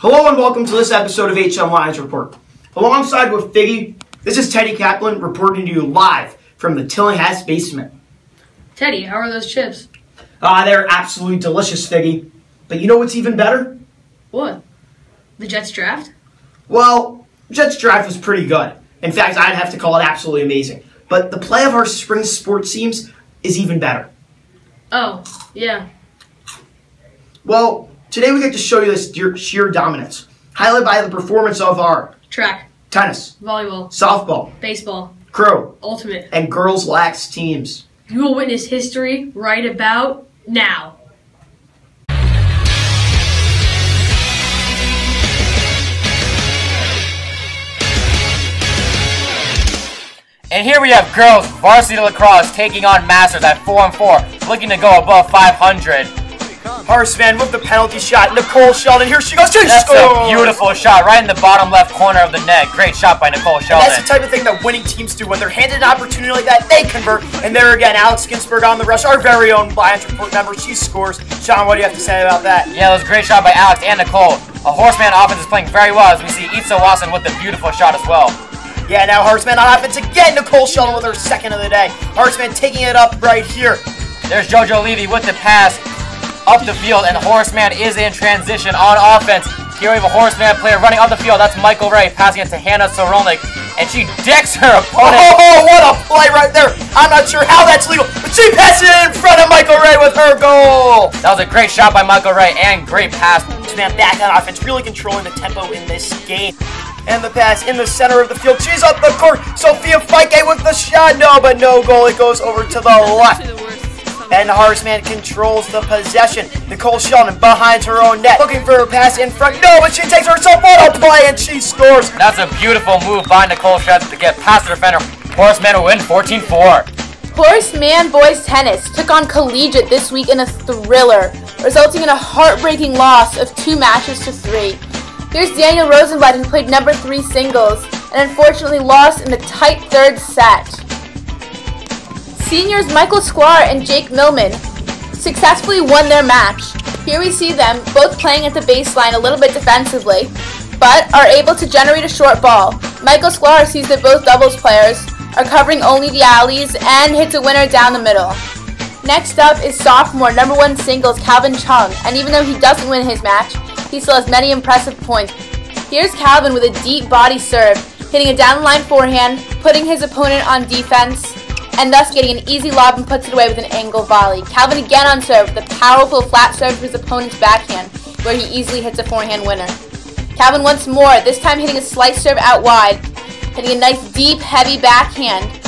Hello and welcome to this episode of HM Lions Report. Alongside with Figgy, this is Teddy Kaplan reporting to you live from the Tillinghast basement. Teddy, how are those chips? They're absolutely delicious, Figgy. But you know what's even better? What? The Jets draft? Well, Jets draft was pretty good. In fact, I'd have to call it absolutely amazing. But the play of our spring sports teams is even better. Oh, yeah. Well, today we get to show you this sheer dominance, highlighted by the performance of our track, tennis, volleyball, softball, baseball, crow, ultimate, and girls lax teams. You will witness history right about now. And here we have girls varsity lacrosse taking on Masters at 4-4, looking to go above 500. Horseman with the penalty shot. Nicole Sheldon, here she goes. That's a beautiful shot right in the bottom left corner of the net. Great shot by Nicole Sheldon. And that's the type of thing that winning teams do. When they're handed an opportunity like that, they convert. And there again, Alex Ginsberg on the rush, our very own Lions Report member. She scores. Sean, what do you have to say about that? Yeah, it was a great shot by Alex and Nicole. A Horseman offense is playing very well as we see Itza Watson with the beautiful shot as well. Yeah, now Horseman on offense again. Nicole Sheldon with her second of the day. Horseman taking it up right here. There's JoJo Levy with the pass up the field, and Horseman is in transition on offense. Here we have a Horseman player running up the field. That's Michael Ray passing it to Hannah Sorolnik, and she decks her opponent. Oh, what a play right there. I'm not sure how that's legal, but she passes it in front of Michael Ray with her goal. That was a great shot by Michael Ray and great pass. Man, back on offense, really controlling the tempo in this game. And the pass in the center of the field. She's up the court. Sophia Feike with the shot. No, but no goal. It goes over to the left. And Horseman controls the possession. Nicole Sheldon behind her own net. Looking for her pass in front. No, but she takes herself on a play and she scores. That's a beautiful move by Nicole Sheldon to get past the defender. Horseman will win 14-4. Horseman boys tennis took on Collegiate this week in a thriller, resulting in a heartbreaking loss of 2 matches to 3. Here's Daniel Rosenblatt, who played number 3 singles and unfortunately lost in the tight 3rd set. Seniors Michael Sklar and Jake Millman successfully won their match. Here we see them both playing at the baseline a little bit defensively, but are able to generate a short ball. Michael Sklar sees that both doubles players are covering only the alleys and hits a winner down the middle. Next up is sophomore number 1 singles Calvin Cheung, and even though he doesn't win his match, he still has many impressive points. Here's Calvin with a deep body serve, hitting a down the line forehand, putting his opponent on defense, and thus getting an easy lob and puts it away with an angle volley. Calvin again on serve with a powerful flat serve to his opponent's backhand, where he easily hits a forehand winner. Calvin once more, this time hitting a slice serve out wide, hitting a nice deep heavy backhand,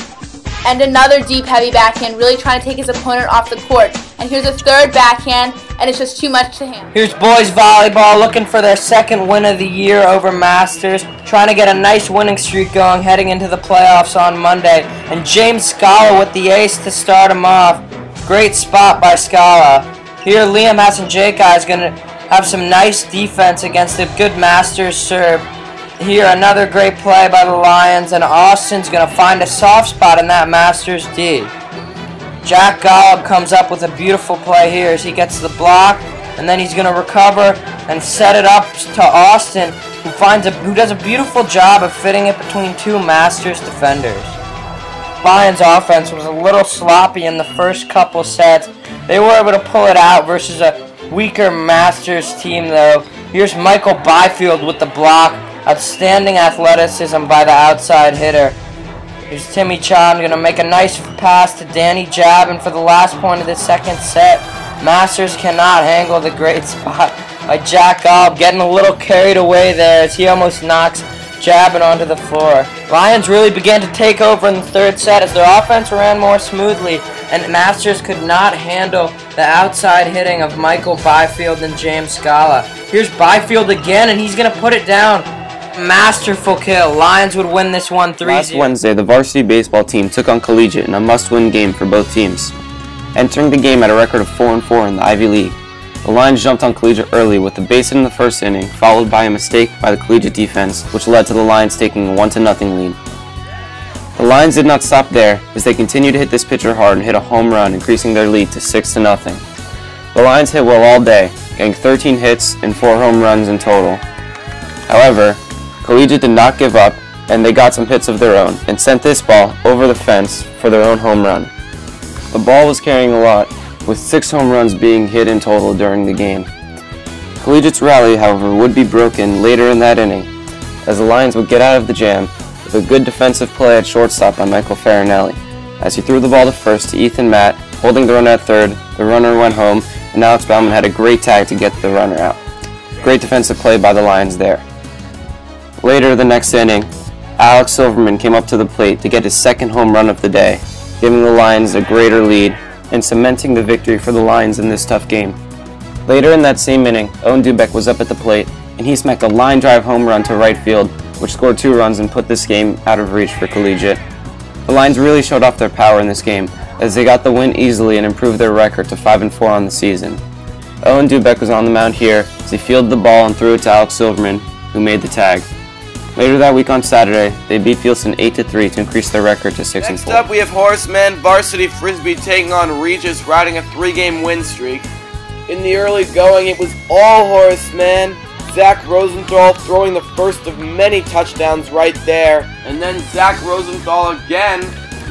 and another deep heavy backhand, really trying to take his opponent off the court. And here's a 3rd backhand, and it's just too much to handle. Here's boys volleyball looking for their 2nd win of the year over Masters, trying to get a nice winning streak going heading into the playoffs on Monday. And James Scala with the ace to start him off. Great spot by Scala. Here Liam Hassan-Jaka is going to have some nice defense against a good Masters serve. Here another great play by the Lions, and Austin's going to find a soft spot in that Masters D. Jack Golub comes up with a beautiful play here as he gets the block, and then he's going to recover and set it up to Austin, who does a beautiful job of fitting it between 2 Masters defenders. Lions offense was a little sloppy in the first couple sets. They were able to pull it out versus a weaker Masters team though. Here's Michael Byfield with the block. Outstanding athleticism by the outside hitter. Here's Timmy Chan going to make a nice pass to Danny Jabin for the last point of the 2nd set. Masters cannot handle the great spot by Jack Golub, getting a little carried away there as he almost knocks Jabin onto the floor. Lions really began to take over in the 3rd set as their offense ran more smoothly, and Masters could not handle the outside hitting of Michael Byfield and James Scala. Here's Byfield again, and he's going to put it down. Masterful kill. Lions would win this one 3-0. Last Wednesday, the varsity baseball team took on Collegiate in a must-win game for both teams, entering the game at a record of 4-4 in the Ivy League. The Lions jumped on Collegiate early with a base hit in the 1st inning, followed by a mistake by the Collegiate defense, which led to the Lions taking a 1-0 lead. The Lions did not stop there, as they continued to hit this pitcher hard and hit a home run, increasing their lead to 6-0. The Lions hit well all day, getting 13 hits and 4 home runs in total, However, Collegiate did not give up, and they got some hits of their own, and sent this ball over the fence for their own home run. The ball was carrying a lot, with 6 home runs being hit in total during the game. Collegiate's rally, however, would be broken later in that inning, as the Lions would get out of the jam with a good defensive play at shortstop by Michael Farinelli, as he threw the ball to first to Ethan Matt, holding the runner at third. The runner went home, and Alex Bauman had a great tag to get the runner out. Great defensive play by the Lions there. Later the next inning, Alex Silverman came up to the plate to get his second home run of the day, giving the Lions a greater lead and cementing the victory for the Lions in this tough game. Later in that same inning, Owen Dubeck was up at the plate, and he smacked a line drive home run to right field, which scored 2 runs and put this game out of reach for Collegiate. The Lions really showed off their power in this game, as they got the win easily and improved their record to 5-4 on the season. Owen Dubeck was on the mound here as he fielded the ball and threw it to Alex Silverman, who made the tag. Later that week on Saturday, they beat Fieldston 8-3 to increase their record to 6-4. Next up, we have Horseman, Varsity Frisbee taking on Regis, riding a 3-game win streak. In the early going, it was all Horseman. Zach Rosenthal throwing the first of many touchdowns right there. And then Zach Rosenthal again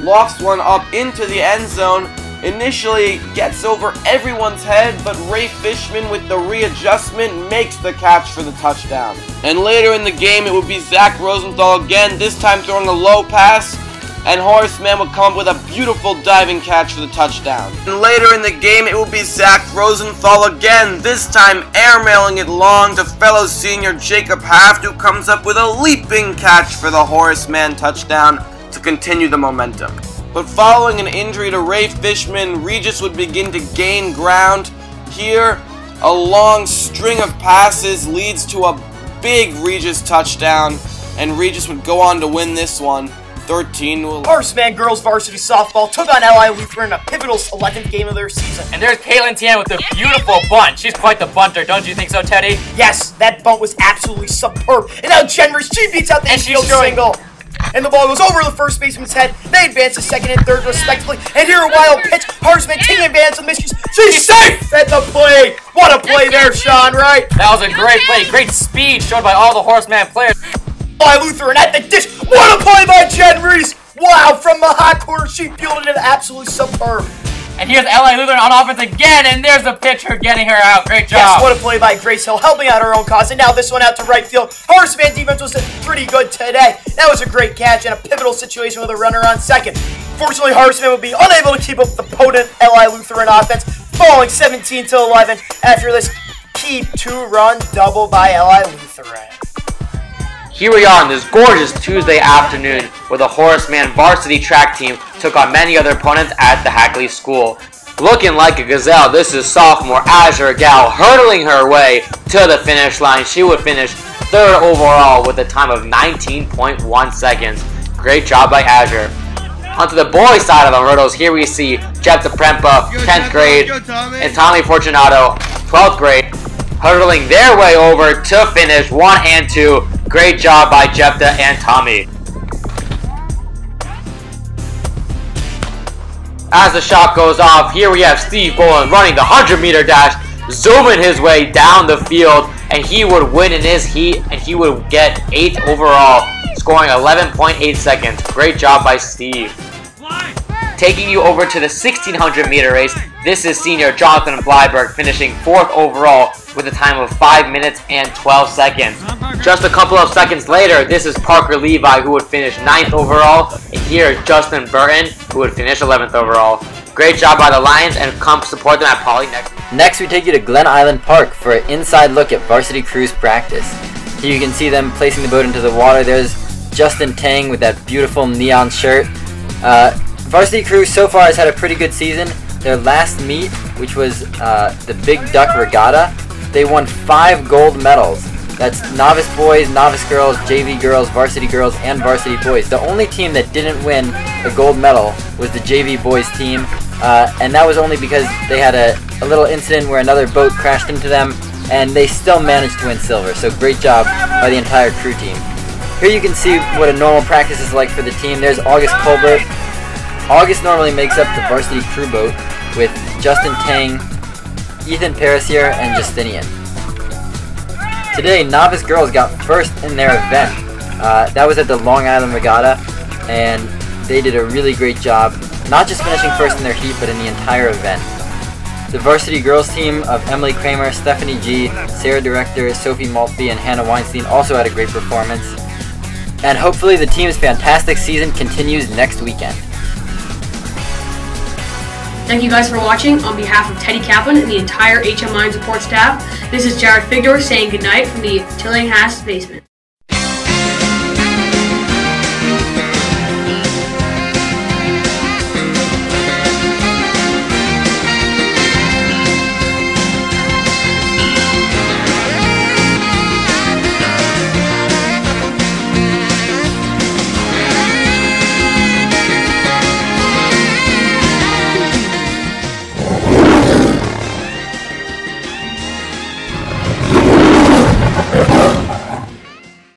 lofts one up into the end zone. Initially gets over everyone's head, but Ray Fishman with the readjustment makes the catch for the touchdown. And later in the game, it would be Zach Rosenthal again, this time throwing a low pass, and Horseman would come up with a beautiful diving catch for the touchdown. And later in the game, it will be Zach Rosenthal again, this time airmailing it long to fellow senior Jacob Haft, who comes up with a leaping catch for the Horseman touchdown to continue the momentum. But following an injury to Ray Fishman, Regis would begin to gain ground. Here, a long string of passes leads to a big Regis touchdown, and Regis would go on to win this one, 13-11. Horseman girls varsity softball took on LI Lutheran in a pivotal 11th game of their season. And there's Caitlin Tian with the beautiful bunt. She's quite the bunter, don't you think so, Teddy? Yes, that bunt was absolutely superb. And now Jenrys, she beats out the infield single. And the ball goes over the first baseman's head. They advance to second and third respectively. And here a wild pitch. Horseman taking advantage of the miscues. She's safe at the plate. What a play there, Sean, right? That was a great play. Great speed showed by all the Horseman players. By Lutheran at the dish. What a play by Jenrys. Wow, from the hot corner, she fielded it absolutely superb. And here's LA Lutheran on offense again, and there's the pitcher getting her out. Great job. Yes, what a play by Grace Hill, helping out her own cause. And now this one out to right field. Horseman defense was pretty good today. That was a great catch and a pivotal situation with a runner on second. Fortunately, Horseman would be unable to keep up the potent LI Lutheran offense, falling 17-11 after this key 2-run double by LI Lutheran. Here we are on this gorgeous Tuesday afternoon where the Horseman varsity track team took on many other opponents at the Hackley School. Looking like a gazelle, this is sophomore Azure Gal hurtling her way to the finish line. She would finish 3rd overall with a time of 19.1 seconds. Great job by Azure. Onto the boys' side of the hurdles, here we see Jeff DePrempa, 10th grade, and Tommy Fortunato, 12th grade, hurdling their way over to finish 1 and 2. Great job by Jepta and Tommy. As the shot goes off, here we have Steve Boland running the 100-meter dash, zooming his way down the field, and he would win in his heat, and he would get 8th overall, scoring 11.8 seconds. Great job by Steve. Taking you over to the 1600-meter race, this is senior Jonathan Blyberg finishing 4th overall with a time of 5 minutes and 12 seconds. Just a couple of seconds later, this is Parker Levi who would finish 9th overall, and here is Justin Burton who would finish 11th overall. Great job by the Lions, and come support them at Poly next. Next, we take you to Glen Island Park for an inside look at varsity cruise practice. Here you can see them placing the boat into the water. There's Justin Tang with that beautiful neon shirt. Varsity Cruise so far has had a pretty good season. Their last meet, which was the Big Duck Regatta, they won 5 gold medals. That's novice boys, novice girls, JV girls, varsity girls, and varsity boys. The only team that didn't win the gold medal was the JV boys team, and that was only because they had a little incident where another boat crashed into them, and they still managed to win silver. So great job by the entire crew team. Here you can see what a normal practice is like for the team. There's August Colbert. August normally makes up the varsity crew boat with Justin Tang, Ethan Parisier, and Justinian. Today, novice girls got first in their event. That was at the Long Island Regatta, and they did a really great job, not just finishing first in their heat, but in the entire event. The varsity girls team of Emily Kramer, Stephanie G, Sarah Director, Sophie Maltby, and Hannah Weinstein also had a great performance. And hopefully the team's fantastic season continues next weekend. Thank you guys for watching. On behalf of Teddy Kaplan and the entire HM Line support staff, this is Jared Figdor saying goodnight from the Tillinghast basement.